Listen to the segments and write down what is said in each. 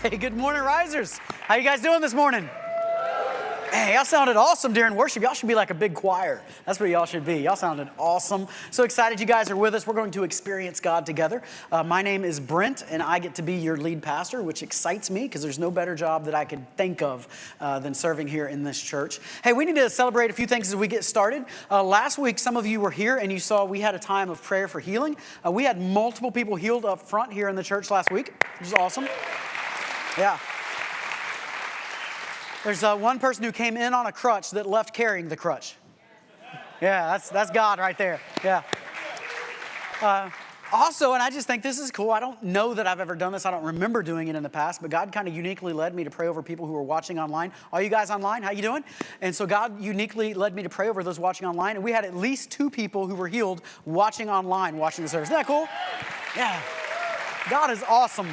Hey, good morning, Risers. How you guys doing this morning? Hey, y'all sounded awesome during worship. Y'all should be like a big choir. That's what y'all should be. Y'all sounded awesome. So excited you guys are with us. We're going to experience God together. My name is Brent, and I get to be your lead pastor, which excites me because there's no better job that I could think of than serving here in this church. Hey, we need to celebrate a few things as we get started. Last week, some of you were here, and you saw we had a time of prayer for healing. We had multiple people healed up front here in the church last week, which is awesome. Yeah. There's one person who came in on a crutch that left carrying the crutch. Yeah, that's God right there. Yeah. Also, and I just think this is cool. I don't know that I've ever done this. I don't remember doing it in the past, but God kind of uniquely led me to pray over people who are watching online. All you guys online, how you doing? And so God uniquely led me to pray over those watching online, and we had at least 2 people who were healed watching online, watching the service. Isn't that cool? Yeah. God is awesome.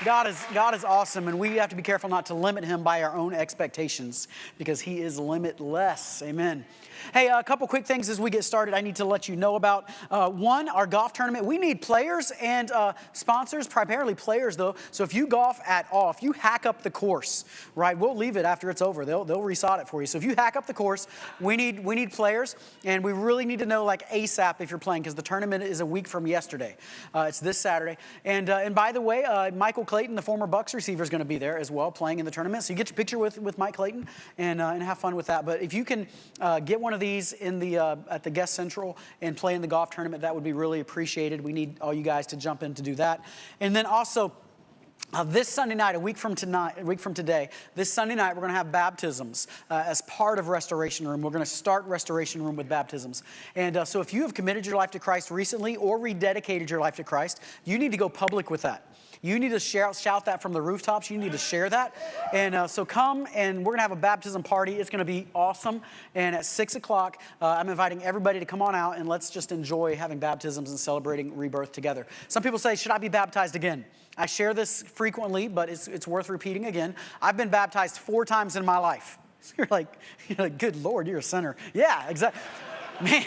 God is awesome, and we have to be careful not to limit him by our own expectations because he is limitless. Amen. Hey, a couple quick things as we get started I need to let you know about. One, our golf tournament. We need players and sponsors, primarily players though. So if you golf at all, if you hack up the course, right, we'll leave it after it's over. They'll resod it for you. So if you hack up the course, we need players, and we really need to know like ASAP if you're playing because the tournament is a week from yesterday. It's this Saturday. And by the way, Michael Clayton, the former Bucks receiver, is going to be there as well playing in the tournament. So you get your picture with Mike Clayton and have fun with that. But if you can get one of these in the at the Guest Central and play in the golf tournament, that would be really appreciated. We need all you guys to jump in to do that. And then also, this Sunday night, a week from today, this Sunday night, we're going to have baptisms as part of Restoration Room. We're going to start Restoration Room with baptisms. And so if you have committed your life to Christ recently or rededicated your life to Christ, you need to go public with that. You need to shout that from the rooftops. You need to share that. And so come, and we're going to have a baptism party. It's going to be awesome. And at 6 o'clock, I'm inviting everybody to come on out, and let's just enjoy having baptisms and celebrating rebirth together. Some people say, should I be baptized again? I share this frequently, but it's worth repeating again. I've been baptized 4 times in my life. So you're like, good Lord, you're a sinner. Yeah, exactly. Man.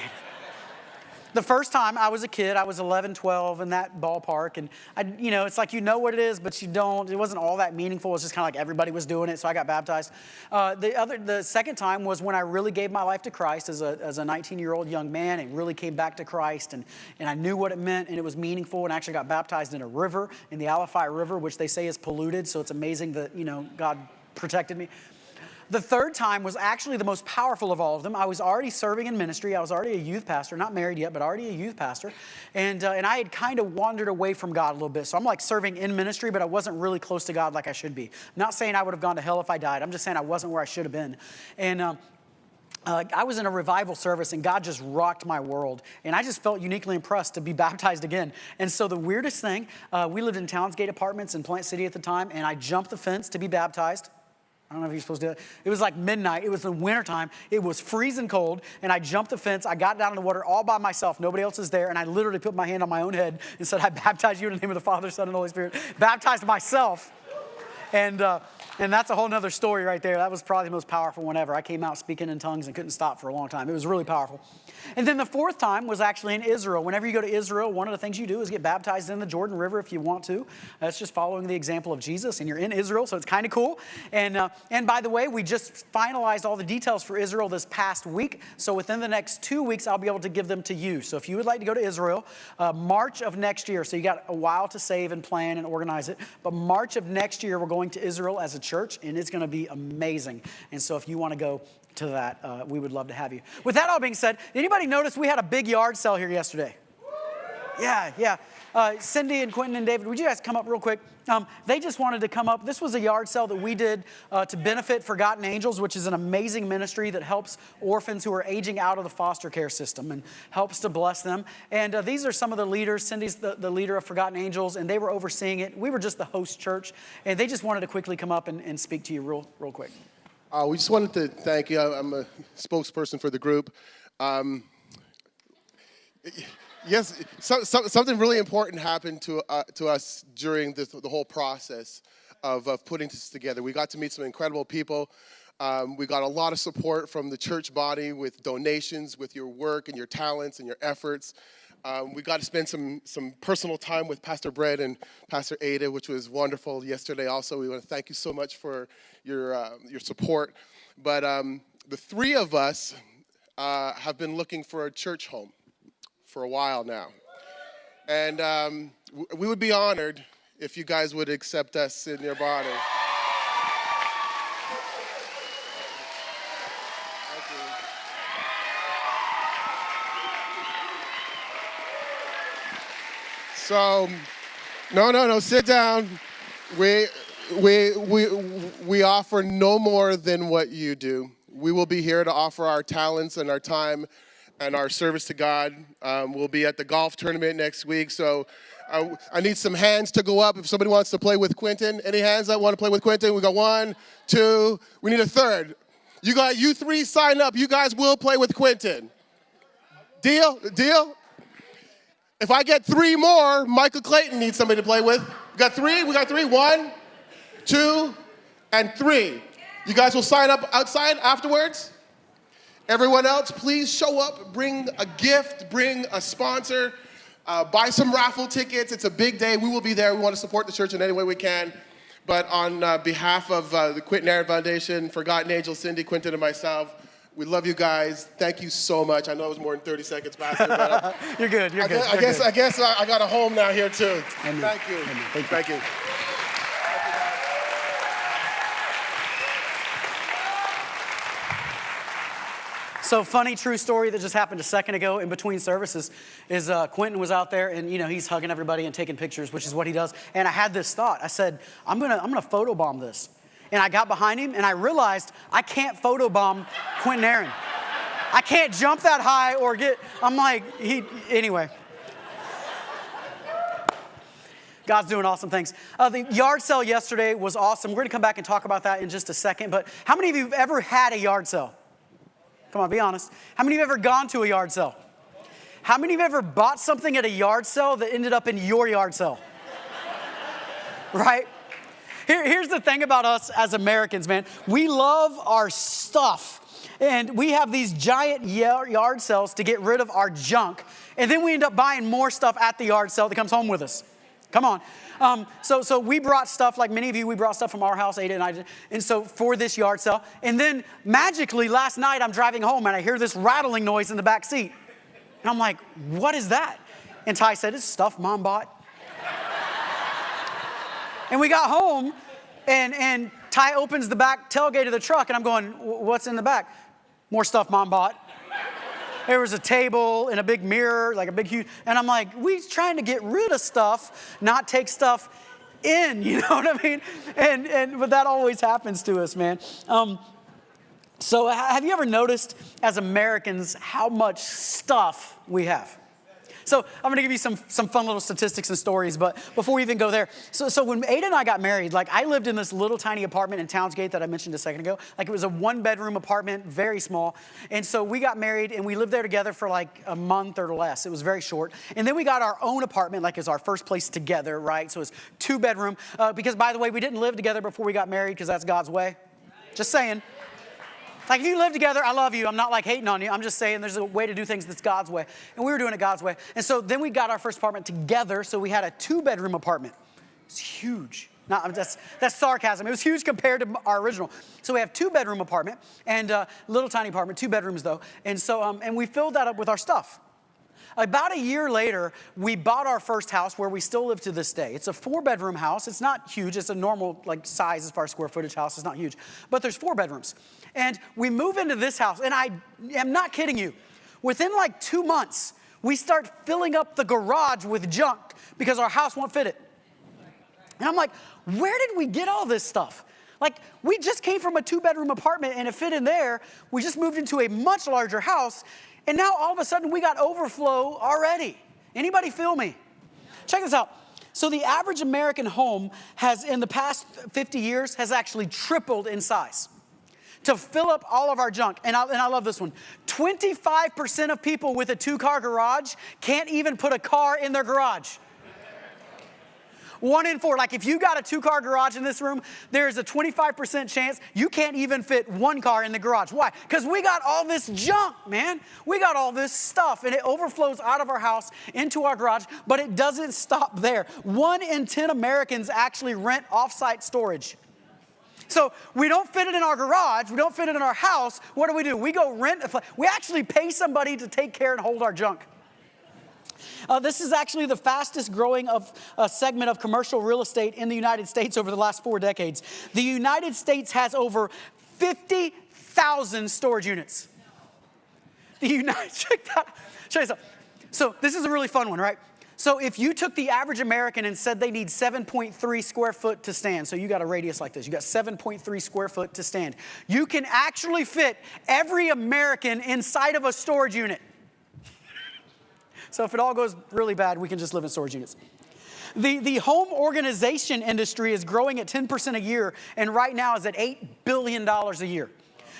The first time I was a kid, I was 11, 12 in that ballpark. And, it's like you know what it is, but you don't. It wasn't all that meaningful. It was just kind of like everybody was doing it, so I got baptized. The second time was when I really gave my life to Christ as a 19-year-old young man and really came back to Christ. And I knew what it meant, and it was meaningful. And I actually got baptized in a river, in the Alafai River, which they say is polluted. So it's amazing that, God protected me. The third time was actually the most powerful of all of them. I was already serving in ministry. I was already a youth pastor, not married yet, but already a youth pastor. And I had kind of wandered away from God a little bit. So I'm like serving in ministry, but I wasn't really close to God like I should be. Not saying I would have gone to hell if I died. I'm just saying I wasn't where I should have been. And I was in a revival service, and God just rocked my world. And I just felt uniquely impressed to be baptized again. And so the weirdest thing, we lived in Townsgate Apartments in Plant City at the time, and I jumped the fence to be baptized. I don't know if you're supposed to do it. It was like midnight. It was the wintertime. It was freezing cold, and I jumped the fence. I got down in the water all by myself. Nobody else is there, and I literally put my hand on my own head and said, I baptize you in the name of the Father, Son, and Holy Spirit. Baptized myself. And that's a whole nother story right there. That was probably the most powerful one ever. I came out speaking in tongues and couldn't stop for a long time. It was really powerful. And then the fourth time was actually in Israel. Whenever you go to Israel, one of the things you do is get baptized in the Jordan River if you want to. That's just following the example of Jesus, and you're in Israel, so it's kind of cool. And by the way, we just finalized all the details for Israel this past week. So within the next 2 weeks, I'll be able to give them to you. So if you would like to go to Israel, March of next year, so you got a while to save and plan and organize it. But March of next year, we're going to Israel as a church, and it's going to be amazing. And so if you want to go to that, we would love to have you. With that all being said, did anybody notice we had a big yard sale here yesterday? Yeah. Cindy and Quentin and David, would you guys come up real quick? They just wanted to come up. This was a yard sale that we did to benefit Forgotten Angels, which is an amazing ministry that helps orphans who are aging out of the foster care system and helps to bless them. And these are some of the leaders. Cindy's the leader of Forgotten Angels, and they were overseeing it. We were just the host church, and they just wanted to quickly come up and speak to you real quick. We just wanted to thank you. I'm a spokesperson for the group. Yes, something really important happened to us during the whole process of putting this together. We got to meet some incredible people. We got a lot of support from the church body with donations, with your work and your talents and your efforts. We got to spend some personal time with Pastor Brett and Pastor Ada, which was wonderful yesterday also. We want to thank you so much for your support. But the three of us have been looking for a church home for a while now. And we would be honored if you guys would accept us in your body. So, no, sit down. We offer no more than what you do. We will be here to offer our talents and our time and our service to God. We'll be at the golf tournament next week, so I need some hands to go up if somebody wants to play with Quentin. Any hands that want to play with Quentin? We got 1, 2, we need a third. You three sign up. You guys will play with Quentin. Deal? If I get 3 more, Michael Clayton needs somebody to play with. We got 3? 1, 2, and 3. You guys will sign up outside afterwards? Everyone else, please show up, bring a gift, bring a sponsor, buy some raffle tickets. It's a big day. We will be there. We want to support the church in any way we can. But on behalf of the Quentin Aaron Foundation, Forgotten Angel, Cindy, Quentin, and myself, we love you guys. Thank you so much. I know it was more than 30 seconds, Pastor. But You're good. I guess I got a home now here too. Amen. Thank you. Amen. Thank you. So funny true story that just happened a second ago in between services is Quentin was out there and he's hugging everybody and taking pictures, which is what he does. And I had this thought. I said, I'm gonna photobomb this. And I got behind him and I realized I can't photobomb Quentin Aaron. I can't jump that high or anyway. God's doing awesome things. The yard sale yesterday was awesome. We're gonna come back and talk about that in just a second. But how many of you have ever had a yard sale? Come on, be honest. How many of you have ever gone to a yard sale? How many of you have ever bought something at a yard sale that ended up in your yard sale? Right? Here's the thing about us as Americans, man. We love our stuff. And we have these giant yard sales to get rid of our junk. And then we end up buying more stuff at the yard sale that comes home with us. Come on. So we brought stuff, like many of you, we brought stuff from our house, Ada and I did. And so for this yard sale. And then magically last night I'm driving home and I hear this rattling noise in the back seat. And I'm like, what is that? And Ty said, it's stuff Mom bought. And we got home and Ty opens the back tailgate of the truck and I'm going, what's in the back? More stuff Mom bought. There was a table and a big mirror, like a big huge, and I'm like, we trying to get rid of stuff, not take stuff in, you know what I mean? But that always happens to us, man. So have you ever noticed as Americans how much stuff we have? So I'm going to give you some fun little statistics and stories, but before we even go there, so when Ada and I got married, like I lived in this little tiny apartment in Townsgate that I mentioned a second ago. Like it was a 1-bedroom apartment, very small. And so we got married and we lived there together for like a month or less. It was very short. And then we got our own apartment, like as our first place together, right? So it was 2-bedroom. Because by the way, we didn't live together before we got married because that's God's way. Just saying. Like if you live together, I love you. I'm not like hating on you. I'm just saying there's a way to do things that's God's way. And we were doing it God's way. And so then we got our first apartment together. So we had a 2-bedroom apartment. It's huge. No, that's sarcasm. It was huge compared to our original. So we have 2-bedroom apartment and little tiny apartment, 2 bedrooms though. And so, and we filled that up with our stuff. About a year later, we bought our first house where we still live to this day. It's a 4-bedroom house. It's not huge. It's a normal like size as far as square footage house. It's not huge, but there's 4 bedrooms. And we move into this house, and I am not kidding you. Within like 2 months, we start filling up the garage with junk because our house won't fit it. And I'm like, where did we get all this stuff? Like, we just came from a 2-bedroom apartment, and it fit in there. We just moved into a much larger house, and now all of a sudden we got overflow already. Anybody feel me? Check this out. So the average American home has, in the past 50 years, has actually tripled in size to fill up all of our junk. And I love this one. 25% of people with a 2-car garage can't even put a car in their garage. 1 in 4. Like if you got a 2-car garage in this room, there's a 25% chance you can't even fit 1 car in the garage. Why? Because we got all this junk, man. We got all this stuff, and it overflows out of our house into our garage, but it doesn't stop there. 1 in 10 Americans actually rent off-site storage. So we don't fit it in our garage. We don't fit it in our house. What do? We go rent a place. We actually pay somebody to take care and hold our junk. This is actually the fastest growing segment of commercial real estate in the United States over the last 4 decades. The United States has over 50,000 storage units. Check that. Show you something. So this is a really fun one, right? So if you took the average American and said they need 7.3 square foot to stand, so you got a radius like this, you got 7.3 square foot to stand, you can actually fit every American inside of a storage unit. So if it all goes really bad, we can just live in storage units. The home organization industry is growing at 10% a year, and right now is at $8 billion a year.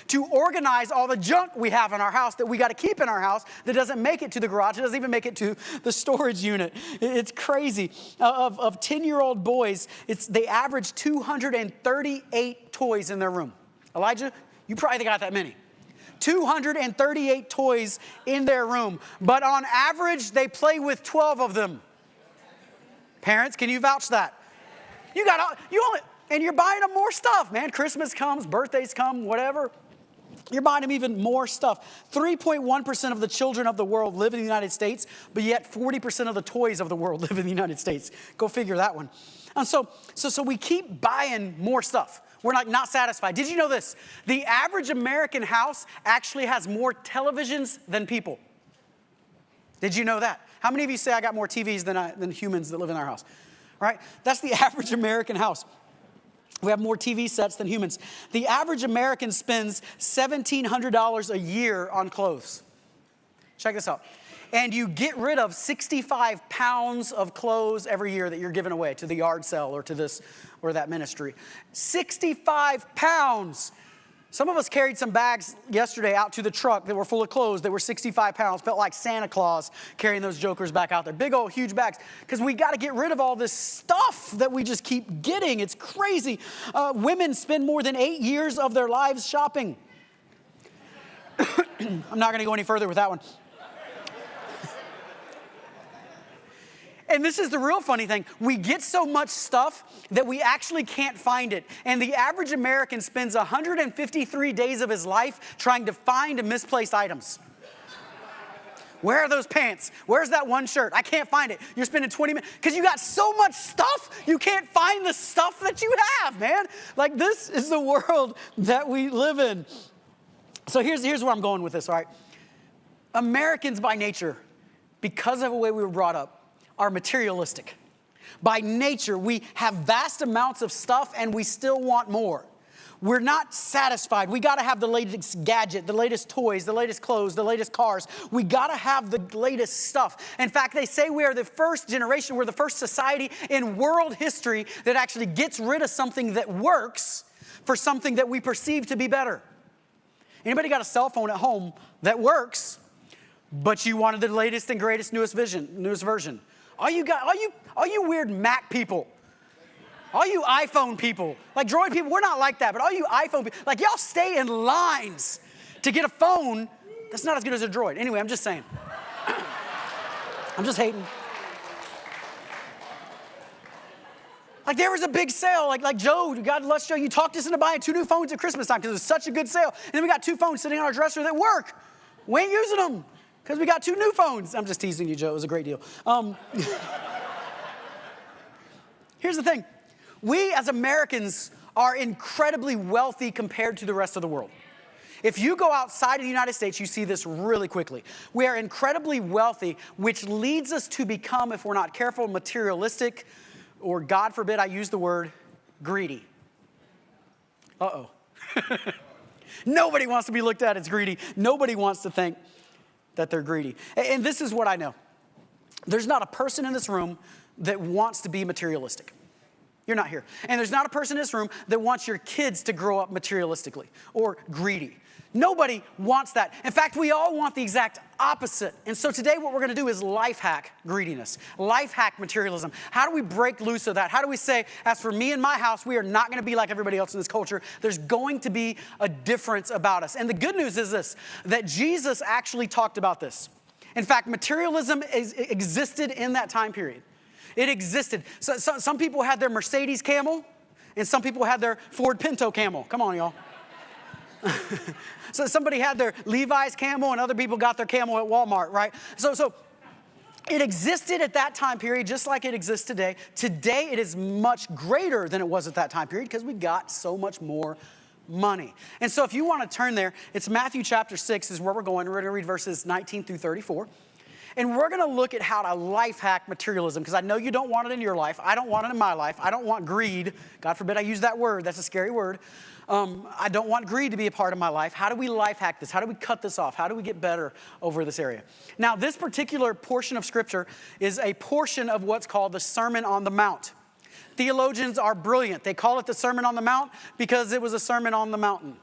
To organize all the junk we have in our house that we got to keep in our house that doesn't make it to the garage, it doesn't even make it to the storage unit. It's crazy. Of 10-year-old boys, they average 238 toys in their room. Elijah, you probably got that many. 238 toys in their room, but on average, they play with 12 of them. Parents, can you vouch that? And you're buying them more stuff, man. Christmas comes, birthdays come, whatever. You're buying them even more stuff. 3.1% of the children of the world live in the United States, but yet 40% of the toys of the world live in the United States. Go figure that one. And so we keep buying more stuff. We're not satisfied. Did you know this? The average American house actually has more televisions than people. Did you know that? How many of you say I got more TVs than humans that live in our house? Right? That's the average American house. We have more TV sets than humans. The average American spends $1,700 a year on clothes. Check this out. And you get rid of 65 pounds of clothes every year that you're giving away to the yard sale or to this or that ministry. 65 pounds. Some of us carried some bags yesterday out to the truck that were full of clothes that were 65 pounds. Felt like Santa Claus carrying those jokers back out there. Big old huge bags. Because we got to get rid of all this stuff that we just keep getting. It's crazy. Women spend more than 8 years of their lives shopping. I'm not going to go any further with that one. And this is the real funny thing. We get so much stuff that we actually can't find it. And the average American spends 153 days of his life trying to find misplaced items. Where are those pants? Where's that one shirt? I can't find it. You're spending 20 minutes. Because you got so much stuff, you can't find the stuff that you have, man. Like, this is the world that we live in. So here's where I'm going with this, all right? Americans by nature, because of the way we were brought up, are materialistic. By nature, we have vast amounts of stuff and we still want more. We're not satisfied. We got to have the latest gadget, the latest toys, the latest clothes, the latest cars. We got to have the latest stuff. In fact, they say we are the first generation, we're the first society in world history that actually gets rid of something that works for something that we perceive to be better. Anybody got a cell phone at home that works, but you wanted the latest and greatest newest version? All you weird Mac people, all you iPhone people, like Droid people, we're not like that, but all you iPhone people, like y'all stay in lines to get a phone that's not as good as a Droid. Anyway, I'm just saying. I'm just hating. Like there was a big sale, like Joe, God bless Joe, you talked us into buying 2 new phones at Christmas time because it was such a good sale. And then we got 2 phones sitting on our dresser that work. We ain't using them. Because we got 2 new phones. I'm just teasing you, Joe. It was a great deal. Here's the thing. We as Americans are incredibly wealthy compared to the rest of the world. If you go outside of the United States, you see this really quickly. We are incredibly wealthy, which leads us to become, if we're not careful, materialistic, or God forbid I use the word, greedy. Uh-oh. Nobody wants to be looked at as greedy. Nobody wants to think that they're greedy. And this is what I know. There's not a person in this room that wants to be materialistic. You're not here. And there's not a person in this room that wants your kids to grow up materialistically or greedy. Nobody wants that. In fact, we all want the exact opposite. And so today what we're going to do is life hack greediness, life hack materialism. How do we break loose of that? How do we say, as for me and my house, we are not going to be like everybody else in this culture. There's going to be a difference about us. And the good news is this, that Jesus actually talked about this. In fact, materialism existed in that time period. It existed. So some people had their Mercedes Camel, and some people had their Ford Pinto Camel. Come on, y'all. So somebody had their Levi's camel and other people got their camel at Walmart, right? So it existed at that time period just like it exists today. Today it is much greater than it was at that time period because we got so much more money. And so if you want to turn there, it's Matthew chapter 6 is where we're going. We're going to read verses 19 through 34. And we're going to look at how to life hack materialism because I know you don't want it in your life. I don't want it in my life. I don't want greed. God forbid I use that word. That's a scary word. I don't want greed to be a part of my life. How do we life hack this? How do we cut this off? How do we get better over this area? Now, this particular portion of Scripture is a portion of what's called the Sermon on the Mount. Theologians are brilliant. They call it the Sermon on the Mount because it was a sermon on the mountain.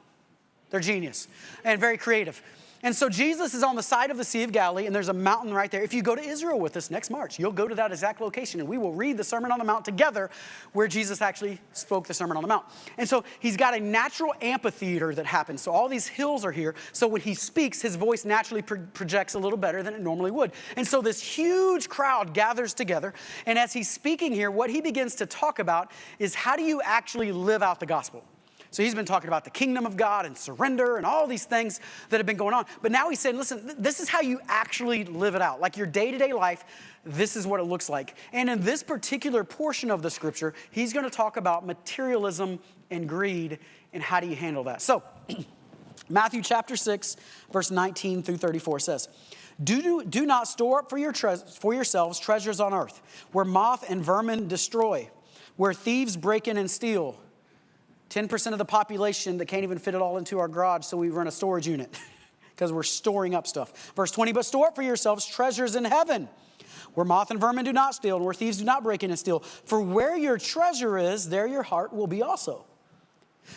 They're genius and very creative. And so Jesus is on the side of the Sea of Galilee, and there's a mountain right there. If you go to Israel with us next March, you'll go to that exact location, and we will read the Sermon on the Mount together where Jesus actually spoke the Sermon on the Mount. And so he's got a natural amphitheater that happens. So all these hills are here. So when he speaks, his voice naturally projects a little better than it normally would. And so this huge crowd gathers together. And as he's speaking here, what he begins to talk about is how do you actually live out the gospel? So he's been talking about the kingdom of God and surrender and all these things that have been going on. But now he's saying, listen, this is how you actually live it out. Like your day-to-day life, this is what it looks like. And in this particular portion of the scripture, he's going to talk about materialism and greed and how do you handle that. So Matthew chapter 6, verse 19 through 34 says, Do not store up for yourselves treasures on earth, where moth and vermin destroy, where thieves break in and steal. 10% of the population that can't even fit it all into our garage, so we run a storage unit because we're storing up stuff. Verse 20, but store up for yourselves treasures in heaven, where moth and vermin do not steal, and where thieves do not break in and steal. For where your treasure is, there your heart will be also.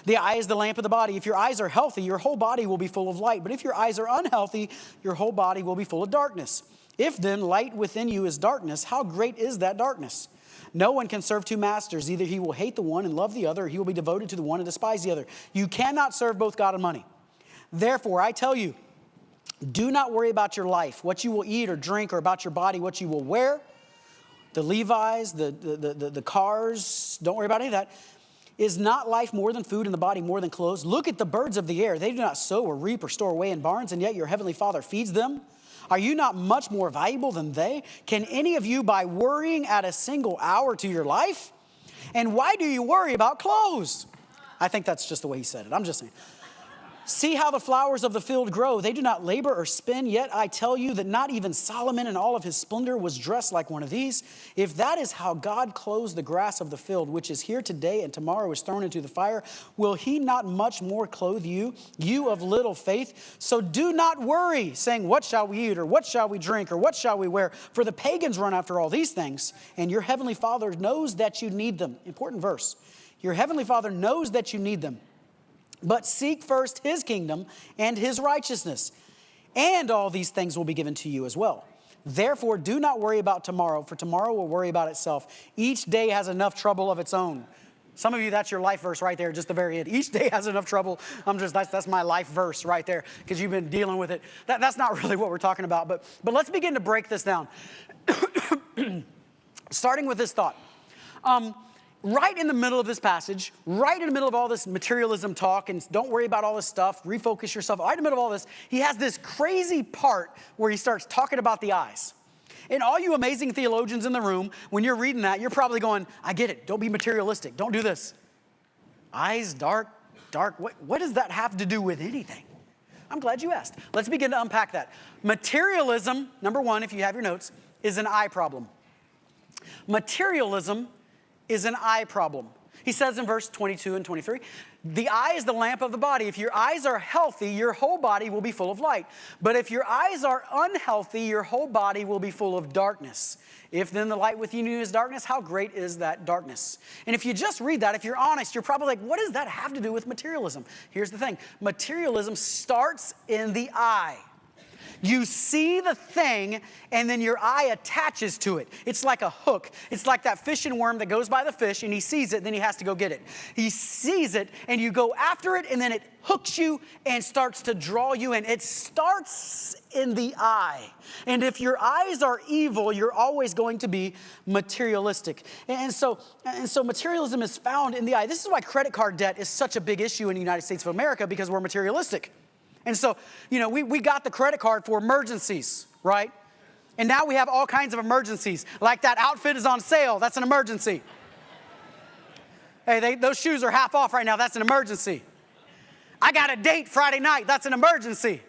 The eye is the lamp of the body. If your eyes are healthy, your whole body will be full of light. But if your eyes are unhealthy, your whole body will be full of darkness. If then light within you is darkness, how great is that darkness? No one can serve two masters. Either he will hate the one and love the other, or he will be devoted to the one and despise the other. You cannot serve both God and money. Therefore, I tell you, do not worry about your life, what you will eat or drink, or about your body, what you will wear. The Levi's, the cars, don't worry about any of that. Is not life more than food and the body more than clothes? Look at the birds of the air. They do not sow or reap or store away in barns, and yet your heavenly Father feeds them. Are you not much more valuable than they? Can any of you, by worrying, add a single hour to your life? And why do you worry about clothes? I think that's just the way he said it. I'm just saying. See how the flowers of the field grow. They do not labor or spin, yet I tell you that not even Solomon in all of his splendor was dressed like one of these. If that is how God clothes the grass of the field, which is here today and tomorrow is thrown into the fire, will he not much more clothe you, you of little faith? So do not worry, saying, what shall we eat, or what shall we drink, or what shall we wear? For the pagans run after all these things, and your heavenly Father knows that you need them. Important verse. Your heavenly Father knows that you need them. But seek first his kingdom and his righteousness, and all these things will be given to you as well. Therefore, do not worry about tomorrow, for tomorrow will worry about itself. Each day has enough trouble of its own. Some of you, that's your life verse right there, just the very end. Each day has enough trouble. That's my life verse right there, because you've been dealing with it. That's not really what we're talking about, but let's begin to break this down. Starting with this thought. Right in the middle of this passage, right in the middle of all this materialism talk, and don't worry about all this stuff, refocus yourself, right in the middle of all this, he has this crazy part where he starts talking about the eyes. And all you amazing theologians in the room, when you're reading that, you're probably going, I get it, don't be materialistic, don't do this. Eyes, dark, what does that have to do with anything? I'm glad you asked. Let's begin to unpack that. Materialism, number one, if you have your notes, is an eye problem. Materialism is an eye problem. He says in verse 22 and 23, the eye is the lamp of the body. If your eyes are healthy, your whole body will be full of light. But if your eyes are unhealthy, your whole body will be full of darkness. If then the light within you is darkness, how great is that darkness? And if you just read that, if you're honest, you're probably like, what does that have to do with materialism? Here's the thing. Materialism starts in the eye. You see the thing, and then your eye attaches to it. It's like a hook. It's like that fish and worm that goes by the fish, and he sees it, then he has to go get it. He sees it, and you go after it, and then it hooks you and starts to draw you in. It starts in the eye. And if your eyes are evil, you're always going to be materialistic. And so materialism is found in the eye. This is why credit card debt is such a big issue in the United States of America, because we're materialistic. And so, we got the credit card for emergencies, right? And now we have all kinds of emergencies. Like that outfit is on sale. That's an emergency. Hey, those shoes are half off right now. That's an emergency. I got a date Friday night. That's an emergency.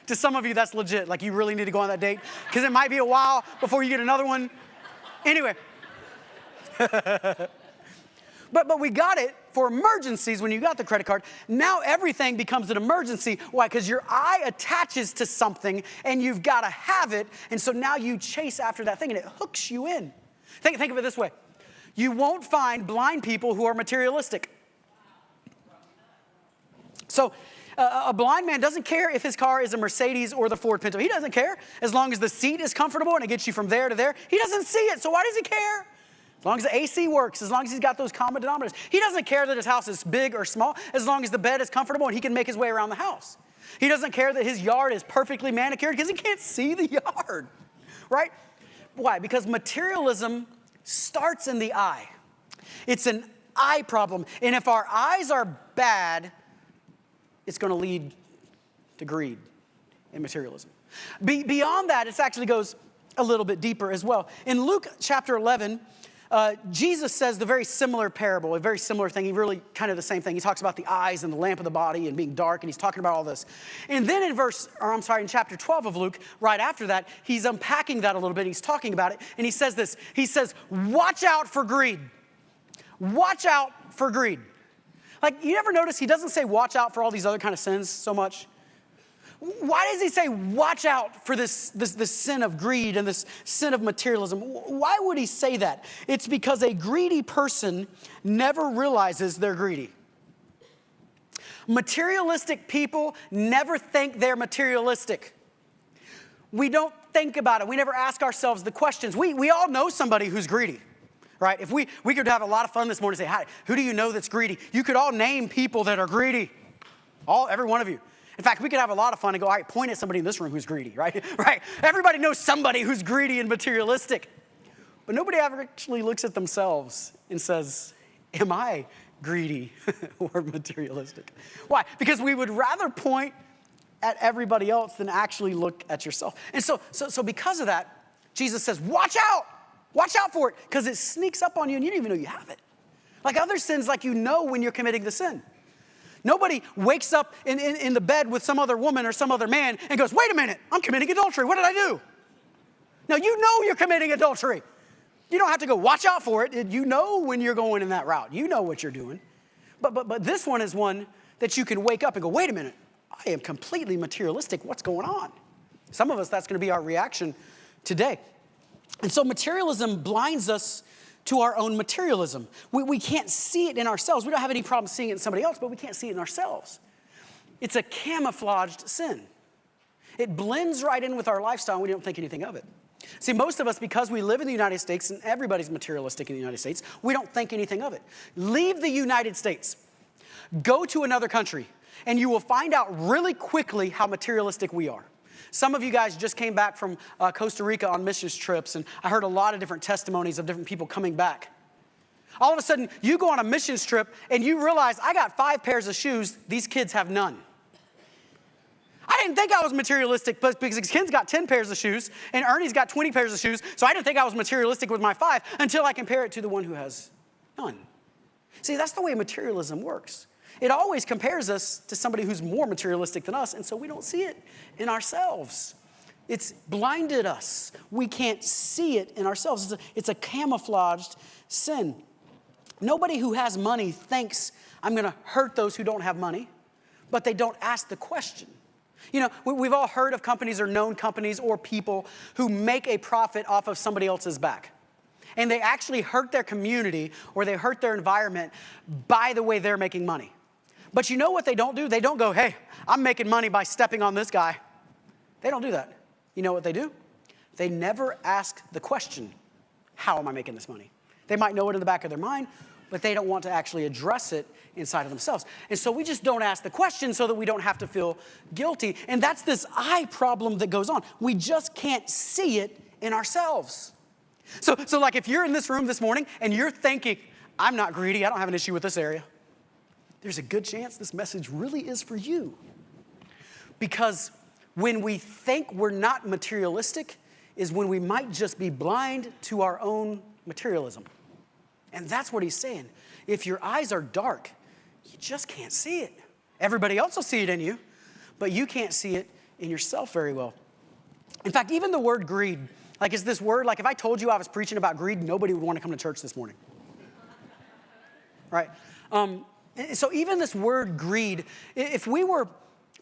To some of you, that's legit. Like, you really need to go on that date because it might be a while before you get another one. Anyway. But we got it for emergencies when you got the credit card. Now everything becomes an emergency. Why? Because your eye attaches to something and you've got to have it. And so now you chase after that thing and it hooks you in. Think of it this way. You won't find blind people who are materialistic. So a blind man doesn't care if his car is a Mercedes or the Ford Pinto. He doesn't care as long as the seat is comfortable and it gets you from there to there. He doesn't see it, so why does he care? As long as the AC works, as long as he's got those common denominators. He doesn't care that his house is big or small, as long as the bed is comfortable and he can make his way around the house. He doesn't care that his yard is perfectly manicured because he can't see the yard, right? Why? Because materialism starts in the eye. It's an eye problem. And if our eyes are bad, it's going to lead to greed and materialism. Beyond that, it actually goes a little bit deeper as well. In Luke chapter 11, Jesus says the very similar parable, a very similar thing. He really kind of the same thing. He talks about the eyes and the lamp of the body and being dark, and he's talking about all this. And then in chapter 12 of Luke, right after that, he's unpacking that a little bit. He's talking about it, and he says this. He says, watch out for greed. Watch out for greed. Like, you ever notice he doesn't say watch out for all these other kind of sins so much? Why does he say watch out for this sin of greed and this sin of materialism? Why would he say that? It's because a greedy person never realizes they're greedy. Materialistic people never think they're materialistic. We don't think about it. We never ask ourselves the questions. We all know somebody who's greedy, right? If we could have a lot of fun this morning and say, hi, who do you know that's greedy? You could all name people that are greedy. Every one of you. In fact, we could have a lot of fun and go, all right, point at somebody in this room who's greedy, right? Right? Everybody knows somebody who's greedy and materialistic. But nobody ever actually looks at themselves and says, am I greedy or materialistic? Why? Because we would rather point at everybody else than actually look at yourself. And so because of that, Jesus says, watch out. Watch out for it, because it sneaks up on you and you don't even know you have it. Like other sins, like you know when you're committing the sin. Nobody wakes up in the bed with some other woman or some other man and goes, wait a minute, I'm committing adultery. What did I do? Now, you know you're committing adultery. You don't have to go watch out for it. You know when you're going in that route. You know what you're doing. But this one is one that you can wake up and go, wait a minute, I am completely materialistic. What's going on? Some of us, that's going to be our reaction today. And so materialism blinds us to our own materialism. We can't see it in ourselves. We don't have any problem seeing it in somebody else, but we can't see it in ourselves. It's a camouflaged sin. It blends right in with our lifestyle and we don't think anything of it. See, most of us, because we live in the United States and everybody's materialistic in the United States, we don't think anything of it. Leave the United States. Go to another country and you will find out really quickly how materialistic we are. Some of you guys just came back from Costa Rica on missions trips, and I heard a lot of different testimonies of different people coming back. All of a sudden, you go on a missions trip, and you realize, I got 5 pairs of shoes, these kids have none. I didn't think I was materialistic, but because Ken's got 10 pairs of shoes, and Ernie's got 20 pairs of shoes, so I didn't think I was materialistic with my 5 until I compare it to the one who has none. See, that's the way materialism works. It always compares us to somebody who's more materialistic than us, and so we don't see it in ourselves. It's blinded us. We can't see it in ourselves. It's a camouflaged sin. Nobody who has money thinks I'm going to hurt those who don't have money, but they don't ask the question. You know, we've all heard of companies or known companies or people who make a profit off of somebody else's back. And they actually hurt their community or they hurt their environment by the way they're making money. But you know what they don't do? They don't go, hey, I'm making money by stepping on this guy. They don't do that. You know what they do? They never ask the question, how am I making this money? They might know it in the back of their mind, but they don't want to actually address it inside of themselves. And so we just don't ask the question so that we don't have to feel guilty. And that's this I problem that goes on. We just can't see it in ourselves. So like if you're in this room this morning and you're thinking, I'm not greedy, I don't have an issue with this area, there's a good chance this message really is for you. Because when we think we're not materialistic is when we might just be blind to our own materialism. And that's what he's saying. If your eyes are dark, you just can't see it. Everybody else will see it in you, but you can't see it in yourself very well. In fact, even the word greed, like is this word, like if I told you I was preaching about greed, nobody would want to come to church this morning. Right? So even this word greed, if we were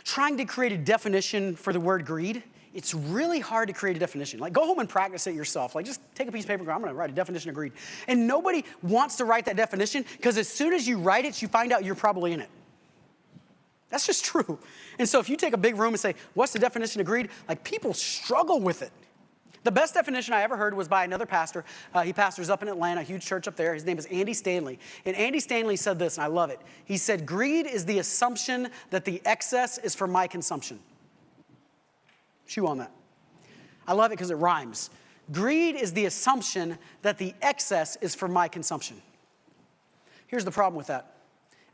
trying to create a definition for the word greed, it's really hard to create a definition. Like go home and practice it yourself. Like just take a piece of paper and go, I'm going to write a definition of greed. And nobody wants to write that definition because as soon as you write it, you find out you're probably in it. That's just true. And so if you take a big room and say, what's the definition of greed? Like people struggle with it. The best definition I ever heard was by another pastor. He pastors up in Atlanta, a huge church up there. His name is Andy Stanley. And Andy Stanley said this, and I love it. He said, greed is the assumption that the excess is for my consumption. Chew on that. I love it because it rhymes. Greed is the assumption that the excess is for my consumption. Here's the problem with that.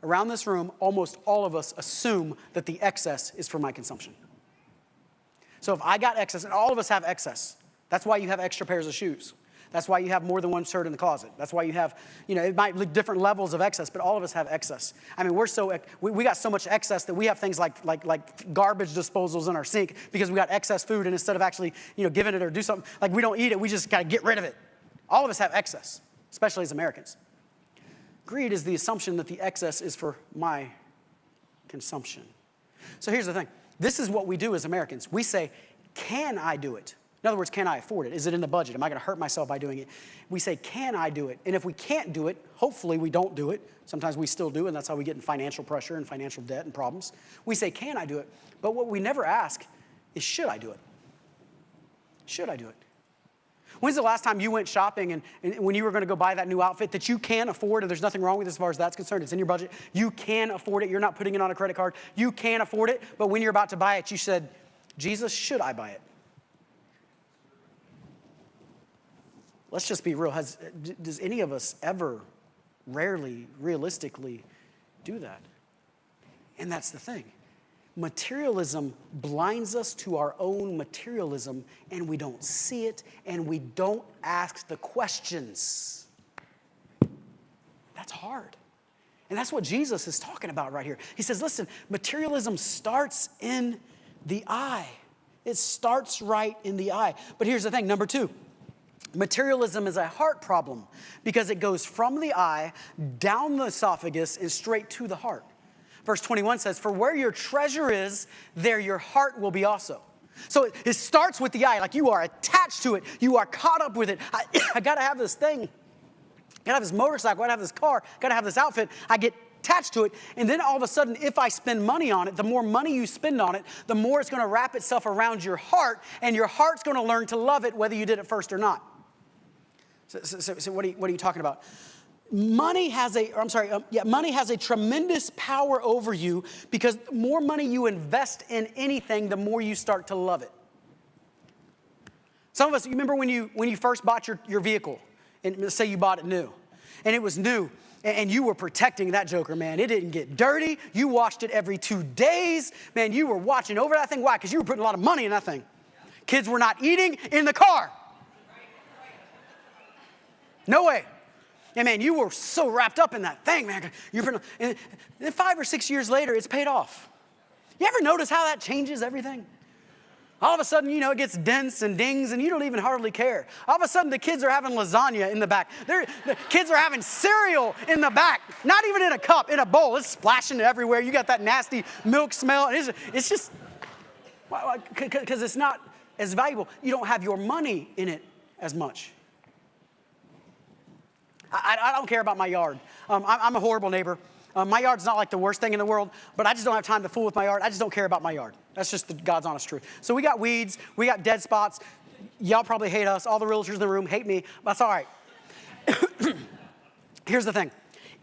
Around this room, almost all of us assume that the excess is for my consumption. So if I got excess, and all of us have excess, that's why you have extra pairs of shoes. That's why you have more than one shirt in the closet. That's why you have, it might look different levels of excess, but all of us have excess. I mean, we got so much excess that we have things like garbage disposals in our sink because we got excess food, and instead of actually, giving it or do something, like we don't eat it, we just got to get rid of it. All of us have excess, especially as Americans. Greed is the assumption that the excess is for my consumption. So here's the thing. This is what we do as Americans. We say, can I do it? In other words, can I afford it? Is it in the budget? Am I going to hurt myself by doing it? We say, can I do it? And if we can't do it, hopefully we don't do it. Sometimes we still do, and that's how we get in financial pressure and financial debt and problems. We say, can I do it? But what we never ask is, should I do it? Should I do it? When's the last time you went shopping and when you were going to go buy that new outfit that you can afford, and there's nothing wrong with it as far as that's concerned, it's in your budget, you can afford it, you're not putting it on a credit card, you can afford it, but when you're about to buy it, you said, Jesus, should I buy it? Let's just be real. Does any of us ever, rarely, realistically do that? And that's the thing. Materialism blinds us to our own materialism, and we don't see it, and we don't ask the questions. That's hard. And that's what Jesus is talking about right here. He says, listen, materialism starts in the eye. It starts right in the eye. But here's the thing, number 2. Materialism is a heart problem because it goes from the eye, down the esophagus, and straight to the heart. Verse 21 says, for where your treasure is, there your heart will be also. So it starts with the eye, like you are attached to it. You are caught up with it. I got to have this thing. I got to have this motorcycle. I got to have this car. I got to have this outfit. I get attached to it. And then all of a sudden, if I spend money on it, the more money you spend on it, the more it's going to wrap itself around your heart. And your heart's going to learn to love it whether you did it first or not. So what are you talking about? Money has a tremendous power over you because the more money you invest in anything, the more you start to love it. Some of us, you remember when you first bought your vehicle, and say you bought it new, and it was new, and you were protecting that joker, man. It didn't get dirty. You washed it every 2 days. Man, you were watching over that thing. Why? Because you were putting a lot of money in that thing. Kids were not eating in the car. No way. And man, you were so wrapped up in that thing, man. And then 5 or 6 years later, it's paid off. You ever notice how that changes everything? All of a sudden, it gets dents and dings and you don't even hardly care. All of a sudden, the kids are having lasagna in the back. The kids are having cereal in the back, not even in a cup, in a bowl. It's splashing everywhere. You got that nasty milk smell. It's just, because it's not as valuable. You don't have your money in it as much. I don't care about my yard. I'm a horrible neighbor. My yard's not like the worst thing in the world, but I just don't have time to fool with my yard. I just don't care about my yard. That's just God's honest truth. So we got weeds. We got dead spots. Y'all probably hate us. All the realtors in the room hate me. That's all right. Here's the thing.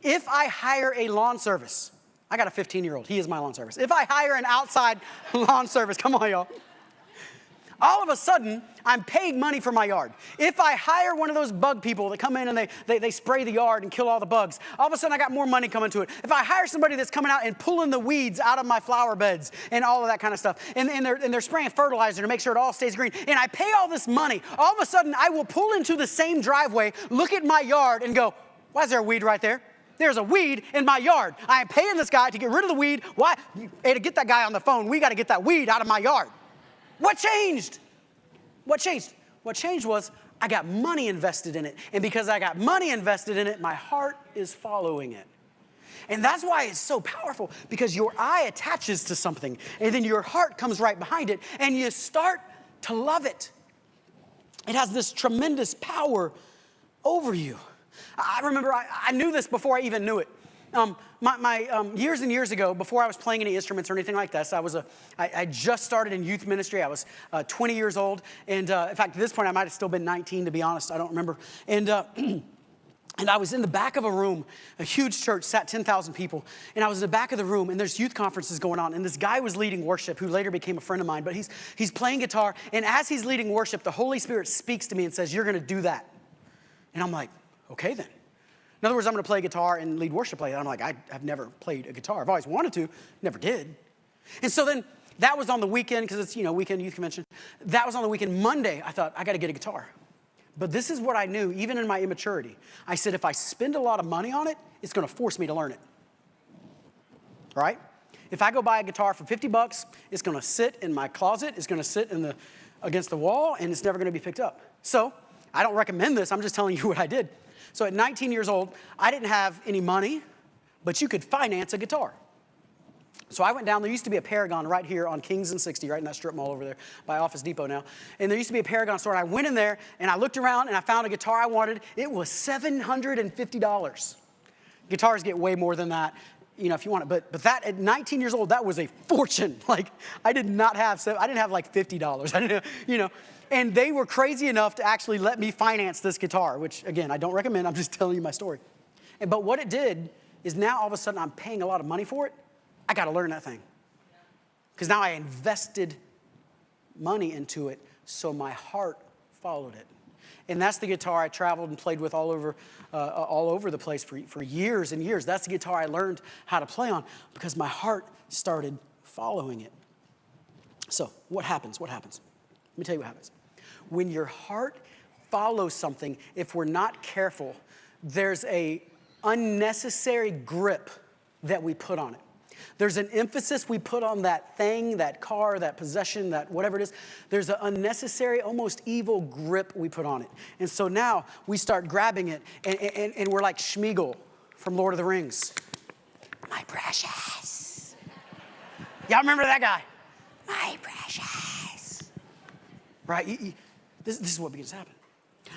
If I hire a lawn service, I got a 15-year-old. He is my lawn service. If I hire an outside lawn service, come on, y'all. All of a sudden, I'm paying money for my yard. If I hire one of those bug people that come in and they spray the yard and kill all the bugs, all of a sudden I got more money coming to it. If I hire somebody that's coming out and pulling the weeds out of my flower beds and all of that kind of stuff, and they're spraying fertilizer to make sure it all stays green, and I pay all this money, all of a sudden I will pull into the same driveway, look at my yard and go, why is there a weed right there? There's a weed in my yard. I am paying this guy to get rid of the weed. Why? Hey, to get that guy on the phone, we got to get that weed out of my yard. What changed? What changed? What changed was I got money invested in it. And because I got money invested in it, my heart is following it. And that's why it's so powerful, because your eye attaches to something and then your heart comes right behind it and you start to love it. It has this tremendous power over you. I remember I knew this before I even knew it. Years and years ago, before I was playing any instruments or anything like this, I just started in youth ministry. I was 20 years old. And in fact, at this point, I might have still been 19, to be honest. I don't remember. And I was in the back of a room, a huge church, sat 10,000 people. And I was in the back of the room, and there's youth conferences going on. And this guy was leading worship, who later became a friend of mine. But he's playing guitar. And as he's leading worship, the Holy Spirit speaks to me and says, you're going to do that. And I'm like, okay, then. In other words, I'm going to play guitar and lead worship like that. I'm like, I've never played a guitar. I've always wanted to, never did. And so then that was on the weekend, because it's, weekend youth convention. That was on the weekend. Monday, I thought, I got to get a guitar. But this is what I knew, even in my immaturity. I said, if I spend a lot of money on it, it's going to force me to learn it. Right? If I go buy a guitar for $50, it's going to sit in my closet. It's going to sit against the wall, and it's never going to be picked up. So I don't recommend this. I'm just telling you what I did. So at 19 years old, I didn't have any money, but you could finance a guitar. So I went down. There used to be a Paragon right here on Kings and 60, right in that strip mall over there by Office Depot now. And there used to be a Paragon store. And I went in there, and I looked around, and I found a guitar I wanted. It was $750. Guitars get way more than that, if you want it. But that, at 19 years old, that was a fortune. Like, I didn't have like $50. I didn't, And they were crazy enough to actually let me finance this guitar, which, again, I don't recommend. I'm just telling you my story. But what it did is now all of a sudden I'm paying a lot of money for it. I got to learn that thing. Because now I invested money into it, so my heart followed it. And that's the guitar I traveled and played with all over the place for years and years. That's the guitar I learned how to play on because my heart started following it. So what happens? What happens? Let me tell you what happens. When your heart follows something, if we're not careful, there's a unnecessary grip that we put on it. There's an emphasis we put on that thing, that car, that possession, that whatever it is. There's an unnecessary, almost evil grip we put on it. And so now we start grabbing it, and we're like Schmeagol from Lord of the Rings. My precious. Y'all remember that guy? My precious. Right? This is what begins to happen.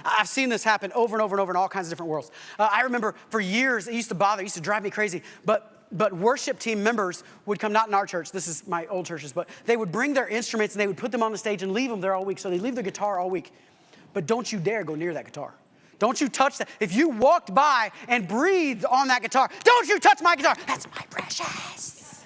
I've seen this happen over and over and over in all kinds of different worlds. I remember for years, it used to drive me crazy, but worship team members would come, not in our church, this is my old churches, but they would bring their instruments and they would put them on the stage and leave them there all week. So they leave their guitar all week. But don't you dare go near that guitar. Don't you touch that. If you walked by and breathed on that guitar, don't you touch my guitar. That's my precious.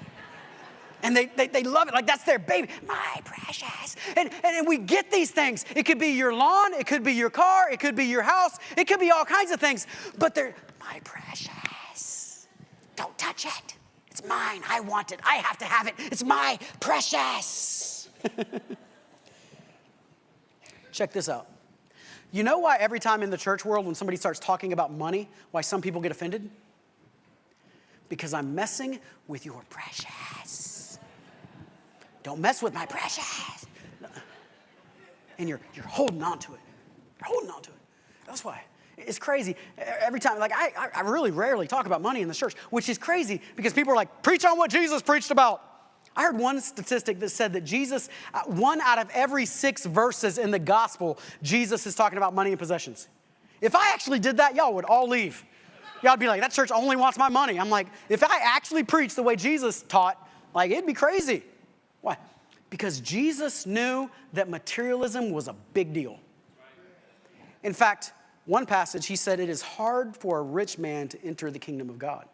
And they love it, like that's their baby. My precious. And we get these things. It could be your lawn, it could be your car, it could be your house, it could be all kinds of things. But they're my precious. Don't touch it. It's mine. I want it. I have to have it. It's my precious. Check this out. You know why every time in the church world when somebody starts talking about money, why some people get offended? Because I'm messing with your precious. Don't mess with my precious. And you're holding on to it. You're holding on to it. That's why. It's crazy. Every time, like I really rarely talk about money in the church, which is crazy because people are like, preach on what Jesus preached about. I heard one statistic that said that Jesus, 1 out of every 6 verses in the gospel, Jesus is talking about money and possessions. If I actually did that, y'all would all leave. Y'all would be like, that church only wants my money. I'm like, if I actually preached the way Jesus taught, like it'd be crazy. Why? Because Jesus knew that materialism was a big deal. In fact, one passage, he said, it is hard for a rich man to enter the kingdom of God.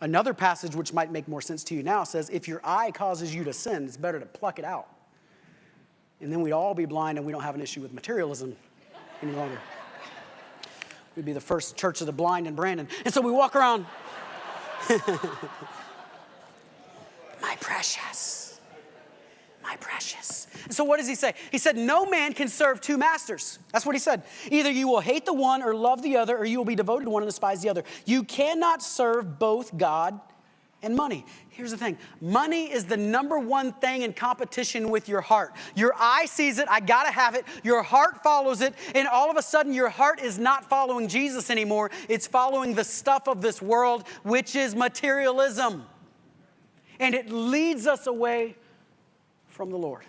Another passage, which might make more sense to you now, says, if your eye causes you to sin, it's better to pluck it out. And then we'd all be blind and we don't have an issue with materialism any longer. We'd be the first church of the blind in Brandon. And so we walk around. My precious. My precious. And so what does he say? He said, no man can serve 2 masters. That's what he said. Either you will hate the one or love the other, or you will be devoted to one and despise the other. You cannot serve both God and money. Here's the thing. Money is the number one thing in competition with your heart. Your eye sees it. I got to have it. Your heart follows it. And all of a sudden, your heart is not following Jesus anymore. It's following the stuff of this world, which is materialism. And it leads us away from the Lord.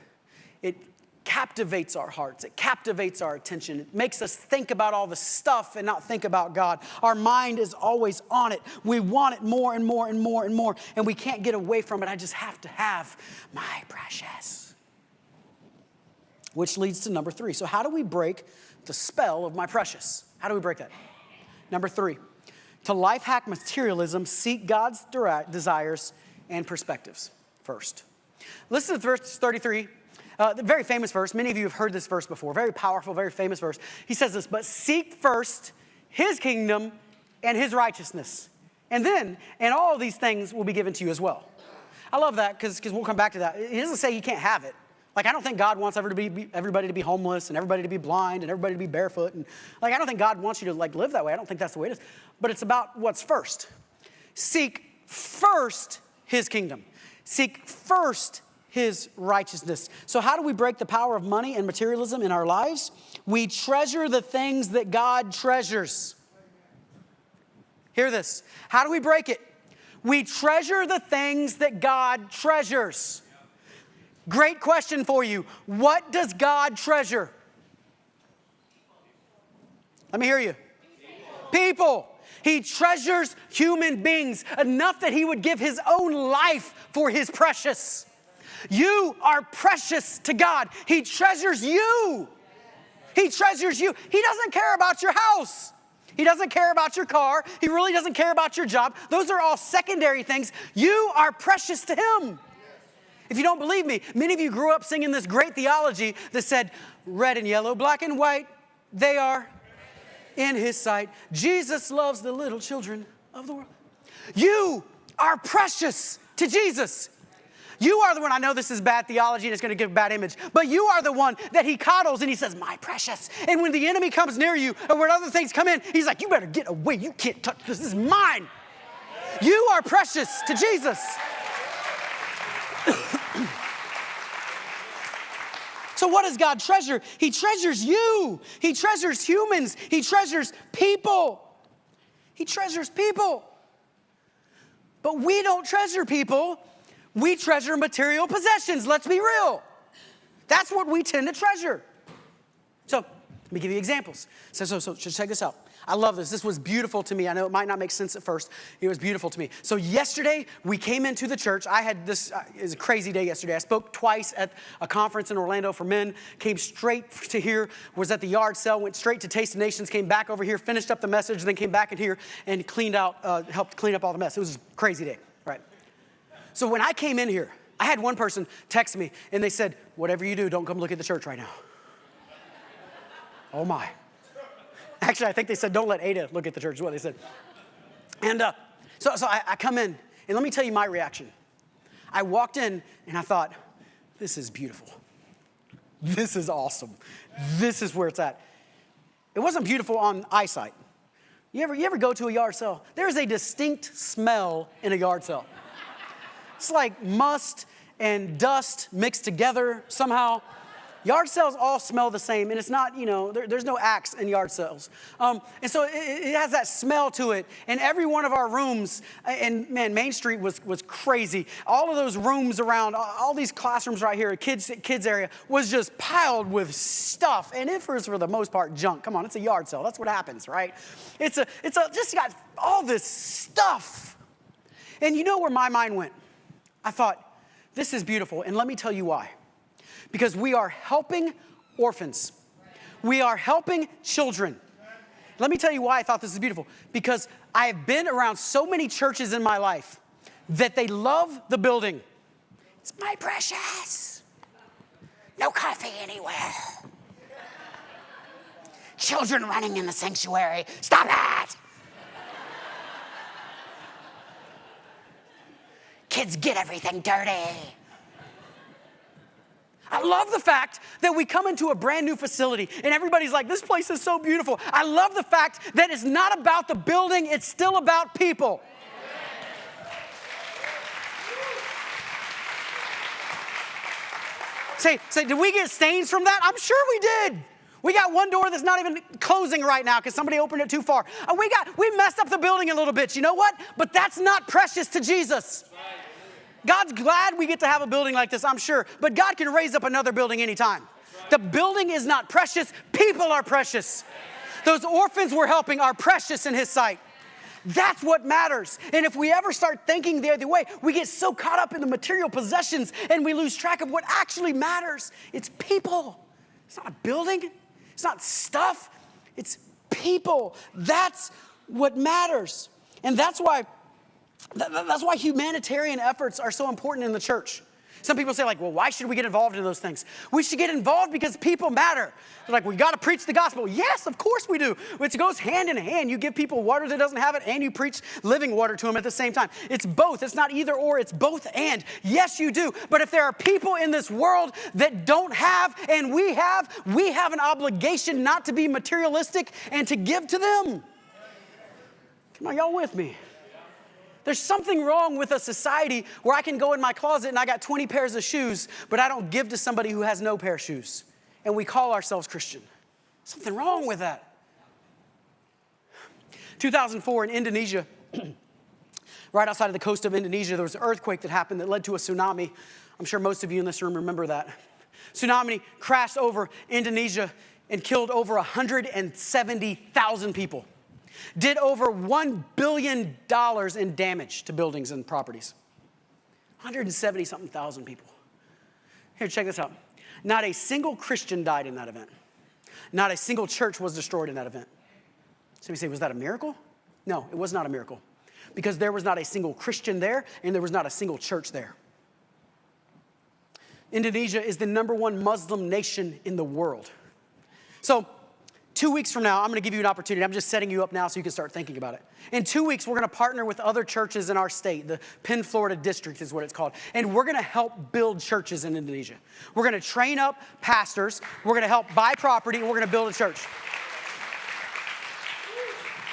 It captivates our hearts. It captivates our attention. It makes us think about all the stuff and not think about God. Our mind is always on it. We want it more and more and more and more, and we can't get away from it. I just have to have my precious. Which leads to number 3. So how do we break the spell of my precious? How do we break that? Number 3, to life hack materialism, seek God's desires and perspectives first. Listen to verse 33. The very famous verse. Many of you have heard this verse before. Very powerful, very famous verse. He says this, but seek first his kingdom and his righteousness. And all these things will be given to you as well. I love that because we'll come back to that. He doesn't say you can't have it. Like, I don't think God wants everybody to be homeless and everybody to be blind and everybody to be barefoot. And like, I don't think God wants you to like live that way. I don't think that's the way it is. But it's about what's first. Seek first his kingdom. Seek first his righteousness. So how do we break the power of money and materialism in our lives? We treasure the things that God treasures. Hear this. How do we break it? We treasure the things that God treasures. Great question for you. What does God treasure? Let me hear you. People. He treasures human beings enough that he would give his own life for his precious. You are precious to God. He treasures you. He treasures you. He doesn't care about your house. He doesn't care about your car. He really doesn't care about your job. Those are all secondary things. You are precious to him. If you don't believe me, many of you grew up singing this great theology that said, red and yellow, black and white, they are in his sight. Jesus loves the little children of the world. You are precious to Jesus. You are the one, I know this is bad theology and it's going to give a bad image, but you are the one that he coddles and he says, my precious. And when the enemy comes near you or when other things come in, he's like, you better get away. You can't touch this. This is mine. You are precious to Jesus. So what does God treasure? He treasures you. He treasures humans. He treasures people. He treasures people. But we don't treasure people. We treasure material possessions. Let's be real. That's what we tend to treasure. So let me give you examples. So check this out. I love this. This was beautiful to me. I know it might not make sense at first. It was beautiful to me. So yesterday, we came into the church. I had this, it was a crazy day yesterday. I spoke twice at a conference in Orlando for men, came straight to here, was at the yard sale, went straight to Taste of Nations, came back over here, finished up the message, and then came back in here and helped clean up all the mess. It was a crazy day, right? So when I came in here, I had one person text me, and they said, whatever you do, don't come look at the church right now. Oh, my. Actually, I think they said, don't let Ada look at the church, is what they said. And so I come in, and let me tell you my reaction. I walked in, and I thought, this is beautiful. This is awesome. This is where it's at. It wasn't beautiful on eyesight. You ever go to a yard sale? There's a distinct smell in a yard sale. It's like must and dust mixed together somehow. Yard sales all smell the same, and it's not, there's no axe in yard sales. And so it has that smell to it. And every one of our rooms, and man, Main Street was crazy. All of those rooms around, all these classrooms right here, kids area, was just piled with stuff. And it was, for the most part, junk. Come on, it's a yard sale. That's what happens, right? It's just got all this stuff. And you know where my mind went? I thought, this is beautiful. And let me tell you why. Because we are helping orphans. We are helping children. Let me tell you why I thought this is beautiful. Because I have been around so many churches in my life that they love the building. It's my precious. No coffee anywhere. Children running in the sanctuary. Stop it! Kids get everything dirty. I love the fact that we come into a brand new facility and everybody's like, this place is so beautiful. I love the fact that it's not about the building, it's still about people. Say, did we get stains from that? I'm sure we did. We got one door that's not even closing right now because somebody opened it too far. We messed up the building a little bit. You know what? But that's not precious to Jesus. God's glad we get to have a building like this, I'm sure. But God can raise up another building anytime. The building is not precious. People are precious. Those orphans we're helping are precious in His sight. That's what matters. And if we ever start thinking the other way, we get so caught up in the material possessions and we lose track of what actually matters. It's people. It's not a building. It's not stuff. It's people. That's what matters. And that's why humanitarian efforts are so important in the church. Some people say, like, well, why should we get involved in those things? We should get involved because people matter. They're like, we got to preach the gospel. Yes, of course we do. It goes hand in hand. You give people water that doesn't have it, and you preach living water to them at the same time. It's both. It's not either or. It's both and. Yes, you do. But if there are people in this world that don't have and we have an obligation not to be materialistic and to give to them. Come on, y'all with me? There's something wrong with a society where I can go in my closet and I got 20 pairs of shoes, but I don't give to somebody who has no pair of shoes. And we call ourselves Christian. Something wrong with that. 2004 in Indonesia, right outside of the coast of Indonesia, there was an earthquake that happened that led to a tsunami. I'm sure most of you in this room remember that. Tsunami crashed over Indonesia and killed over 170,000 people. Did over $1 billion in damage to buildings and properties. 170-something thousand people. Here, check this out. Not a single Christian died in that event. Not a single church was destroyed in that event. Somebody say, was that a miracle? No, it was not a miracle. Because there was not a single Christian there, and there was not a single church there. Indonesia is the #1 Muslim nation in the world. So, 2 weeks from now, I'm going to give you an opportunity. I'm just setting you up now so you can start thinking about it. In 2 weeks, we're going to partner with other churches in our state. The Penn, Florida district is what it's called. And we're going to help build churches in Indonesia. We're going to train up pastors. We're going to help buy property, and we're going to build a church.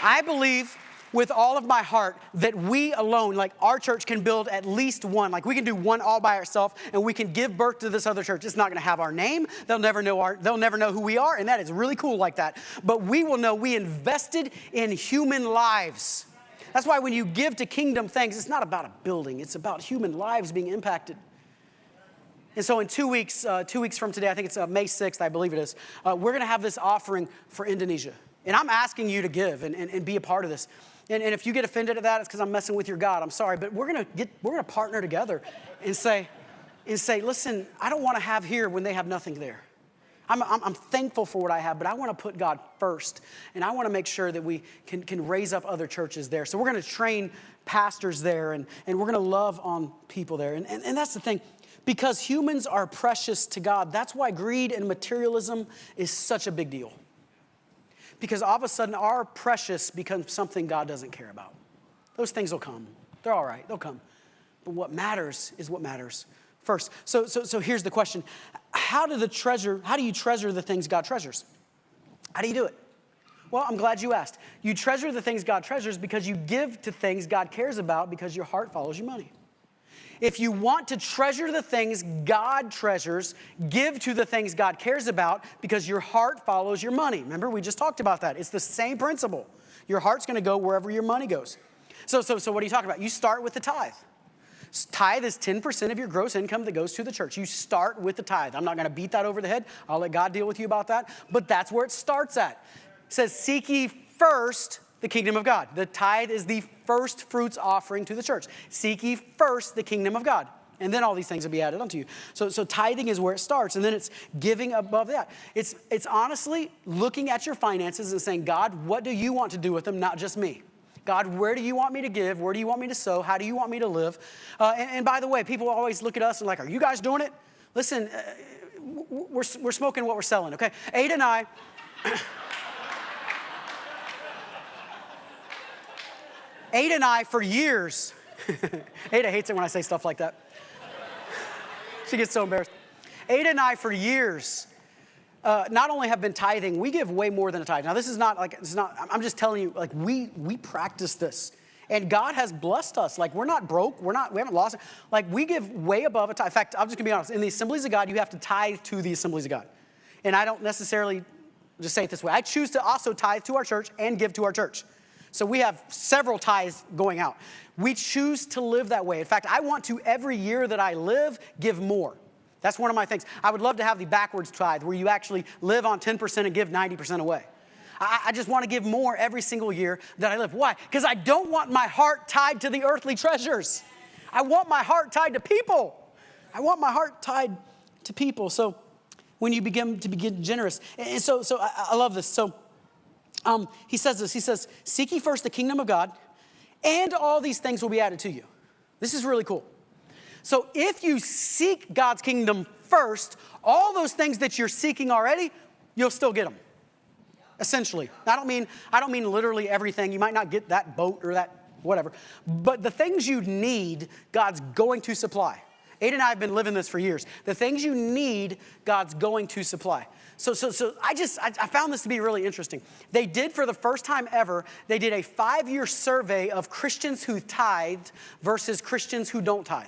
I believe with all of my heart that we alone, like our church, can build at least one. Like we can do one all by ourselves, and we can give birth to this other church. It's not going to have our name. They'll never know who we are, and that is really cool like that. But we will know we invested in human lives. That's why when you give to kingdom things, it's not about a building. It's about human lives being impacted. And so in 2 weeks, 2 weeks from today, I think it's May 6th, I believe it is, we're going to have this offering for Indonesia. And I'm asking you to give and be a part of this. And if you get offended at that, it's because I'm messing with your God. I'm sorry, but we're gonna partner together and say, listen, I don't want to have here when they have nothing there. I'm thankful for what I have, but I want to put God first, and I want to make sure that we can raise up other churches there. So we're going to train pastors there, and we're going to love on people there. And that's the thing, because humans are precious to God. That's why greed and materialism is such a big deal. Because all of a sudden, our precious becomes something God doesn't care about. Those things will come. They're all right. They'll come. But what matters is what matters first. So here's the question. How do you treasure the things God treasures? How do you do it? Well, I'm glad you asked. You treasure the things God treasures because you give to things God cares about because your heart follows your money. If you want to treasure the things God treasures, give to the things God cares about, because your heart follows your money. Remember, we just talked about that. It's the same principle. Your heart's going to go wherever your money goes. So what are you talking about? You start with the tithe. Tithe is 10% of your gross income that goes to the church. You start with the tithe. I'm not going to beat that over the head. I'll let God deal with you about that. But that's where it starts at. It says, seek ye first the kingdom of God. The tithe is the first fruits offering to the church. Seek ye first the kingdom of God. And then all these things will be added unto you. So tithing is where it starts. And then it's giving above that. It's honestly looking at your finances and saying, God, what do you want to do with them, not just me? God, where do you want me to give? Where do you want me to sow? How do you want me to live? And by the way, people always look at us and like, are you guys doing it? Listen, we're smoking what we're selling, okay? Ada and I... Ada and I, for years, Ada hates it when I say stuff like that. She gets so embarrassed. Ada and I, for years, not only have been tithing, we give way more than a tithe. Now, this is not like, I'm just telling you, like, we practice this. And God has blessed us. Like, we're not broke. We haven't lost it. Like, we give way above a tithe. In fact, I'm just going to be honest. In the Assemblies of God, you have to tithe to the Assemblies of God. And I don't necessarily just say it this way. I choose to also tithe to our church and give to our church. So we have several tithes going out. We choose to live that way. In fact, I want to, every year that I live, give more. That's one of my things. I would love to have the backwards tithe where you actually live on 10% and give 90% away. I just want to give more every single year that I live. Why? Because I don't want my heart tied to the earthly treasures. I want my heart tied to people. I want my heart tied to people. So when you begin generous. And so I love this. So he says this. He says, seek ye first the kingdom of God, and all these things will be added to you. This is really cool. So if you seek God's kingdom first, all those things that you're seeking already, you'll still get them. Essentially. I don't mean literally everything. You might not get that boat or that whatever. But the things you need, God's going to supply. Ada and I have been living this for years. The things you need, God's going to supply. So I found this to be really interesting. They did, for the first time ever, they did a 5-year survey of Christians who tithed versus Christians who don't tithe.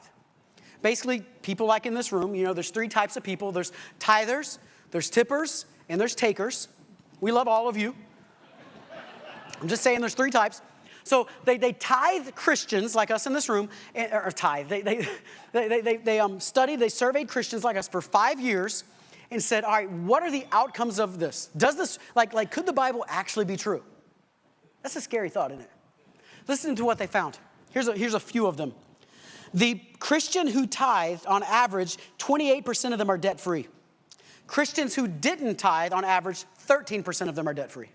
Basically, people like in this room, there's 3 types of people. There's tithers, there's tippers, and there's takers. We love all of you. I'm just saying there's 3 types. So they tithe Christians like us in this room, or tithe. They surveyed Christians like us for 5 years and said, all right, what are the outcomes of this? Does this, could the Bible actually be true? That's a scary thought, isn't it? Listen to what they found. Here's a few of them. The Christian who tithed, on average, 28% of them are debt-free. Christians who didn't tithe, on average, 13% of them are debt-free.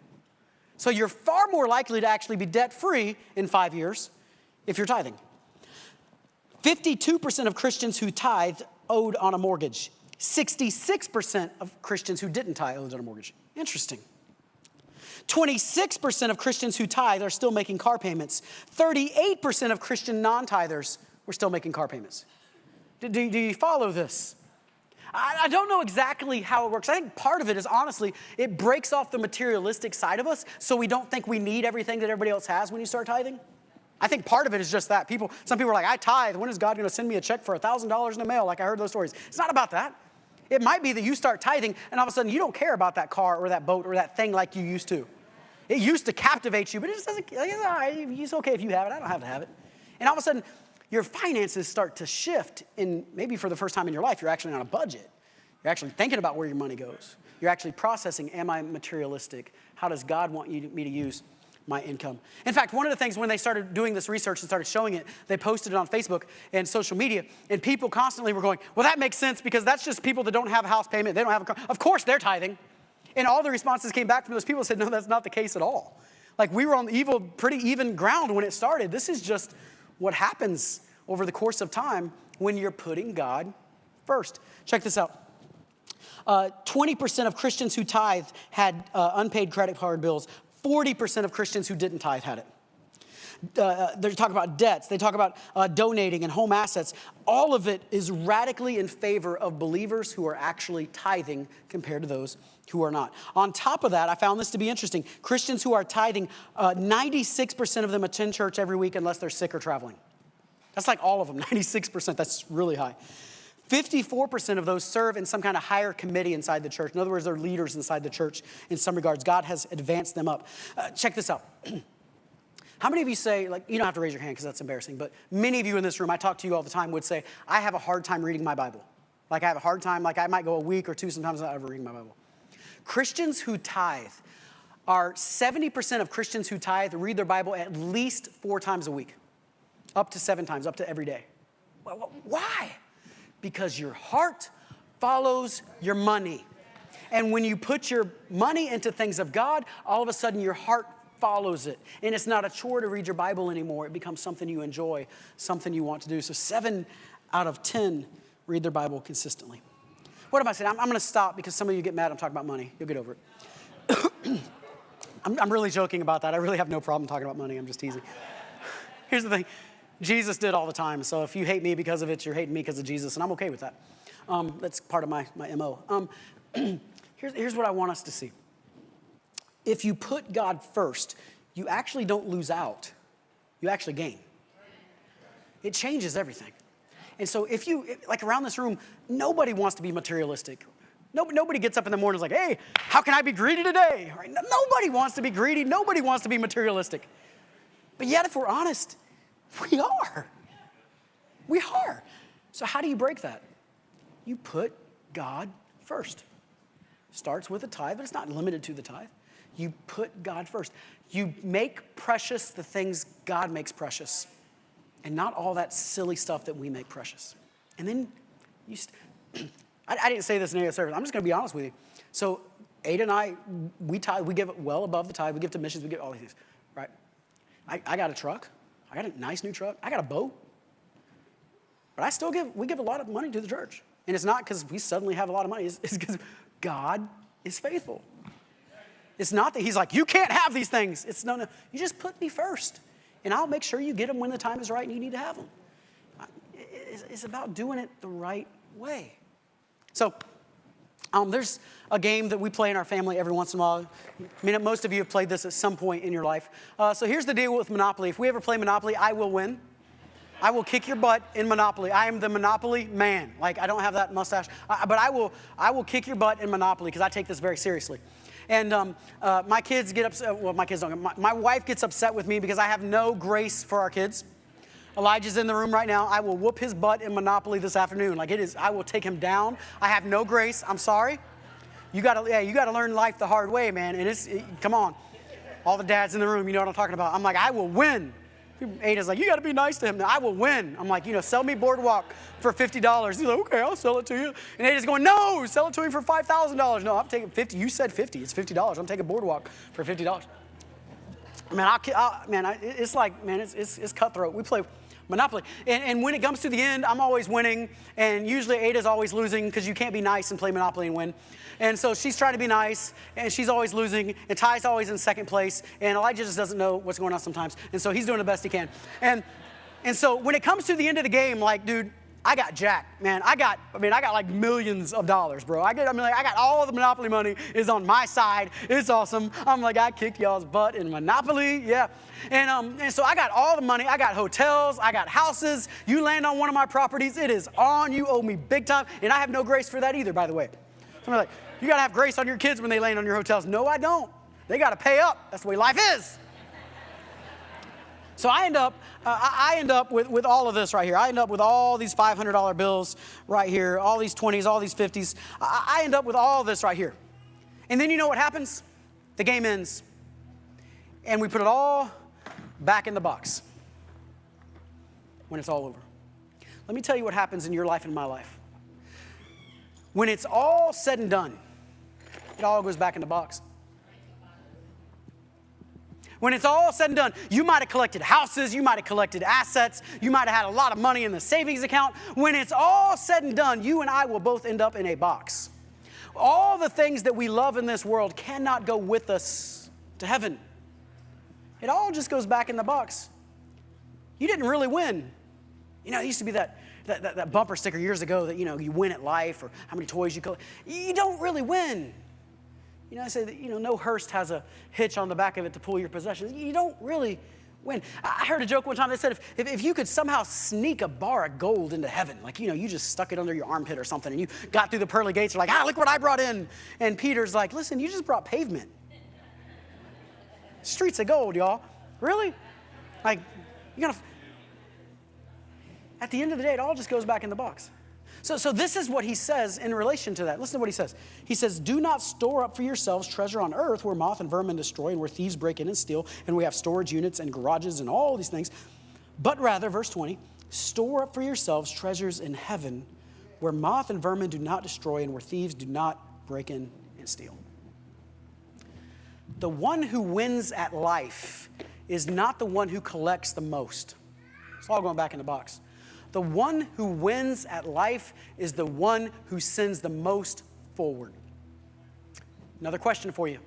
So you're far more likely to actually be debt-free in 5 years if you're tithing. 52% of Christians who tithed owed on a mortgage. 66% of Christians who didn't tithe owed on a mortgage. Interesting. 26% of Christians who tithe are still making car payments. 38% of Christian non-tithers were still making car payments. Do you follow this? I don't know exactly how it works. I think part of it is, honestly, it breaks off the materialistic side of us so we don't think we need everything that everybody else has when you start tithing. I think part of it is just that. Some people are like, I tithe. When is God going to send me a check for $1,000 in the mail? Like I heard those stories. It's not about that. It might be that you start tithing and all of a sudden you don't care about that car or that boat or that thing like you used to. It used to captivate you, but it just doesn't, it's all right. It's okay if you have it. I don't have to have it. And all of a sudden, your finances start to shift, and maybe for the first time in your life, you're actually on a budget. You're actually thinking about where your money goes. You're actually processing, am I materialistic? How does God want me to use my income? In fact, one of the things when they started doing this research and started showing it, they posted it on Facebook and social media, and people constantly were going, well, that makes sense because that's just people that don't have a house payment. They don't have a car. Of course they're tithing. And all the responses came back from those people said, no, that's not the case at all. Like we were on pretty even ground when it started. This is just what happens over the course of time when you're putting God first. Check this out. 20% of Christians who tithed had unpaid credit card bills. 40% of Christians who didn't tithe had it. They talk about debts. They talk about donating and home assets. All of it is radically in favor of believers who are actually tithing compared to those who are not. On top of that, I found this to be interesting. Christians who are tithing, 96% of them attend church every week unless they're sick or traveling. That's like all of them, 96%. That's really high. 54% of those serve in some kind of higher committee inside the church. In other words, they're leaders inside the church in some regards. God has advanced them up. Check this out. How many of you say, like, you don't have to raise your hand because that's embarrassing, but many of you in this room, I talk to you all the time, would say, I have a hard time reading my Bible. Like, I have a hard time, like I might go a week or two sometimes without ever reading my Bible. Christians who tithe are 70% of Christians who tithe read their Bible at least 4 times a week, up to 7 times, up to every day. Why? Because your heart follows your money. And when you put your money into things of God, all of a sudden your heart follows it. And it's not a chore to read your Bible anymore. It becomes something you enjoy, something you want to do. So 7 out of 10 read their Bible consistently. What am I saying? I'm going to stop because some of you get mad I'm talking about money. You'll get over it. I'm really joking about that. I really have no problem talking about money. I'm just teasing. Here's the thing. Jesus did all the time. So if you hate me because of it, you're hating me because of Jesus, and I'm okay with that. That's part of my MO. Here's what I want us to see. If you put God first, you actually don't lose out. You actually gain. It changes everything. And so if you, like around this room, nobody wants to be materialistic. Nobody gets up in the morning and is like, hey, how can I be greedy today? Right? Nobody wants to be greedy. Nobody wants to be materialistic. But yet, if we're honest, we are. We are. So how do you break that? You put God first. Starts with a tithe, but it's not limited to the tithe. You put God first. You make precious the things God makes precious, and not all that silly stuff that we make precious. And then I didn't say this in any other service. I'm just going to be honest with you. So Ada and I, we tithe. We give it well above the tithe. We give to missions. We give all these things, right? I got a truck. I got a nice new truck. I got a boat. But we give a lot of money to the church. And it's not because we suddenly have a lot of money. It's because God is faithful. It's not that he's like, you can't have these things. It's no. You just put me first. And I'll make sure you get them when the time is right and you need to have them. It's about doing it the right way. So there's a game that we play in our family every once in a while. I mean, most of you have played this at some point in your life. So here's the deal with Monopoly. If we ever play Monopoly, I will win. I will kick your butt in Monopoly. I am the Monopoly man. Like, I don't have that mustache. But I will kick your butt in Monopoly because I take this very seriously. And my kids get upset. Well, my kids don't. My wife gets upset with me because I have no grace for our kids. Elijah's in the room right now. I will whoop his butt in Monopoly this afternoon. Like it is, I will take him down. I have no grace. I'm sorry. You gotta learn life the hard way, man. And come on. All the dads in the room, you know what I'm talking about. I'm like, I will win. Ada's like, you got to be nice to him. Now, I will win. I'm like, sell me Boardwalk for $50. He's like, okay, I'll sell it to you. And Ada's going, no, sell it to me for $5,000. No, I'm taking 50. You said 50. It's $50. I'm taking Boardwalk for $50. Man, it's cutthroat. We play Monopoly. And when it comes to the end, I'm always winning. And usually Ada's always losing because you can't be nice and play Monopoly and win. And so she's trying to be nice, and she's always losing. And Ty's always in second place. And Elijah just doesn't know what's going on sometimes. And so he's doing the best he can. And so when it comes to the end of the game, like, dude, I got jacked, man. I got like millions of dollars, bro. I got all of the Monopoly money is on my side. It's awesome. I'm like, I kicked y'all's butt in Monopoly, yeah. And so I got all the money. I got hotels. I got houses. You land on one of my properties, it is on. You owe me big time. And I have no grace for that either, by the way. Somebody's like, you got to have grace on your kids when they land on your hotels. No, I don't. They got to pay up. That's the way life is. So I end up with all of this right here. I end up with all these $500 bills right here, all these 20s, all these 50s. I end up with all of this right here. And then you know what happens? The game ends. And we put it all back in the box when it's all over. Let me tell you what happens in your life and my life. When it's all said and done, it all goes back in the box. When it's all said and done, you might have collected houses, you might have collected assets, you might have had a lot of money in the savings account. When it's all said and done, you and I will both end up in a box. All the things that we love in this world cannot go with us to heaven. It all just goes back in the box. You didn't really win. It used to be that bumper sticker years ago that, you win at life or how many toys you collect. You don't really win. I say that, no hearse has a hitch on the back of it to pull your possessions. You don't really Win. I heard a joke one time. They said if you could somehow sneak a bar of gold into heaven, like, you just stuck it under your armpit or something, and you got through the pearly gates, you're like, look what I brought in. And Peter's like, listen, you just brought pavement. Streets of gold, y'all. Really? Like, at the end of the day, it all just goes back in the box. So this is what he says in relation to that. Listen to what he says. He says, do not store up for yourselves treasure on earth where moth and vermin destroy and where thieves break in and steal, and we have storage units and garages and all these things. But rather, verse 20, store up for yourselves treasures in heaven where moth and vermin do not destroy and where thieves do not break in and steal. The one who wins at life is not the one who collects the most. It's all going back in the box. The one who wins at life is the one who sends the most forward. Another question for you.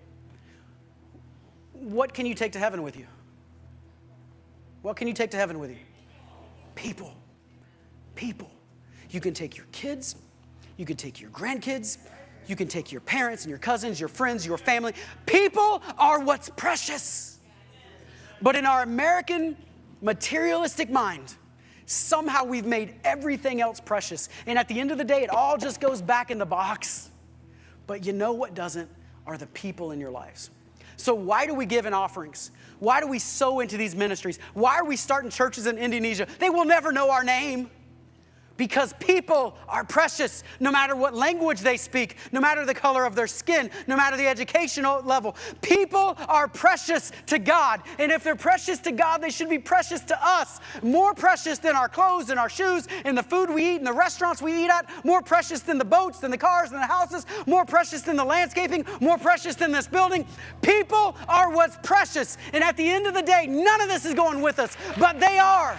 What can you take to heaven with you? What can you take to heaven with you? People. People. You can take your kids. You can take your grandkids. You can take your parents and your cousins, your friends, your family. People are what's precious. But in our American materialistic mind, somehow we've made everything else precious. And at the end of the day, it all just goes back in the box. But you know what doesn't are the people in your lives. So why do we give in offerings? Why do we sow into these ministries? Why are we starting churches in Indonesia? They will never know our name. Because people are precious, no matter what language they speak, no matter the color of their skin, no matter the educational level. People are precious to God. And if they're precious to God, they should be precious to us. More precious than our clothes and our shoes and the food we eat and the restaurants we eat at. More precious than the boats, than the cars, than the houses. More precious than the landscaping. More precious than this building. People are what's precious. And at the end of the day, none of this is going with us, but they are.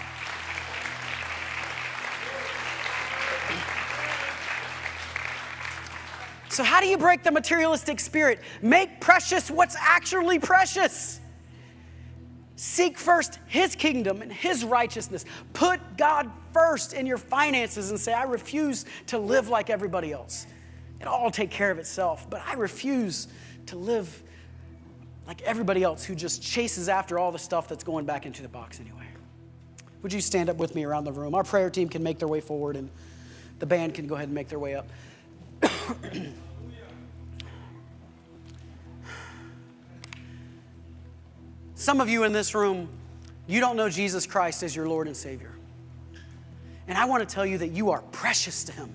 So how do you break the materialistic spirit? Make precious what's actually precious. Seek first His kingdom and His righteousness. Put God first in your finances and say, I refuse to live like everybody else. It'll all take care of itself, but I refuse to live like everybody else who just chases after all the stuff that's going back into the box anyway. Would you stand up with me around the room? Our prayer team can make their way forward and the band can go ahead and make their way up. Some of you in this room, you don't know Jesus Christ as your Lord and Savior. And I want to tell you that you are precious to Him.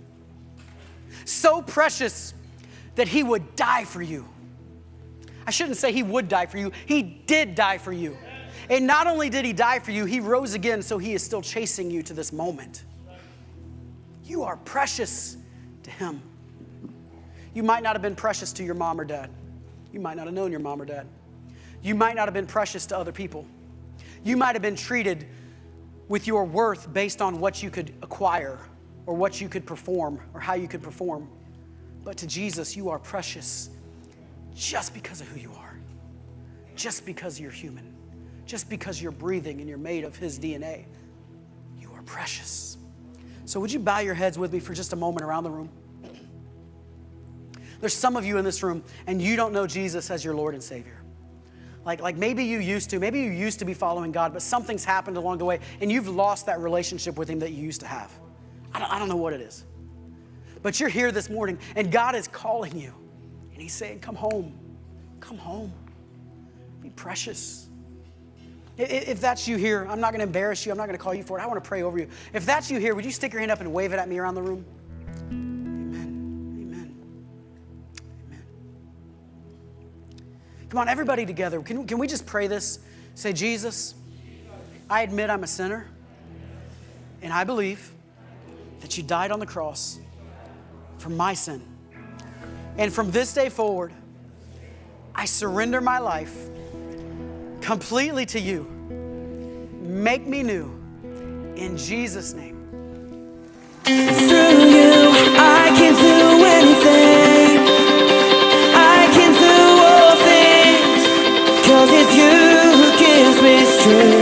So precious that He would die for you. I shouldn't say He would die for you. He did die for you. And not only did He die for you, He rose again, so He is still chasing you to this moment. You are precious to Him. You might not have been precious to your mom or dad. You might not have known your mom or dad. You might not have been precious to other people. You might have been treated with your worth based on what you could acquire or what you could perform or how you could perform. But to Jesus, you are precious just because of who you are, just because you're human, just because you're breathing and you're made of His DNA. You are precious. So would you bow your heads with me for just a moment around the room? There's some of you in this room and you don't know Jesus as your Lord and Savior. Like maybe you used to be following God, but something's happened along the way and you've lost that relationship with Him that you used to have. I don't know what it is. But you're here this morning and God is calling you and He's saying, come home, come home, be precious. If that's you here, I'm not going to embarrass you. I'm not going to call you for it. I want to pray over you. If that's you here, would you stick your hand up and wave it at me around the room? Come on, everybody together. Can we just pray this? Say, Jesus, I admit I'm a sinner, and I believe that You died on the cross for my sin. And from this day forward, I surrender my life completely to You. Make me new. In Jesus' name. Through You, I can do anything. I can do all things. 'Cause it's You who gives me strength.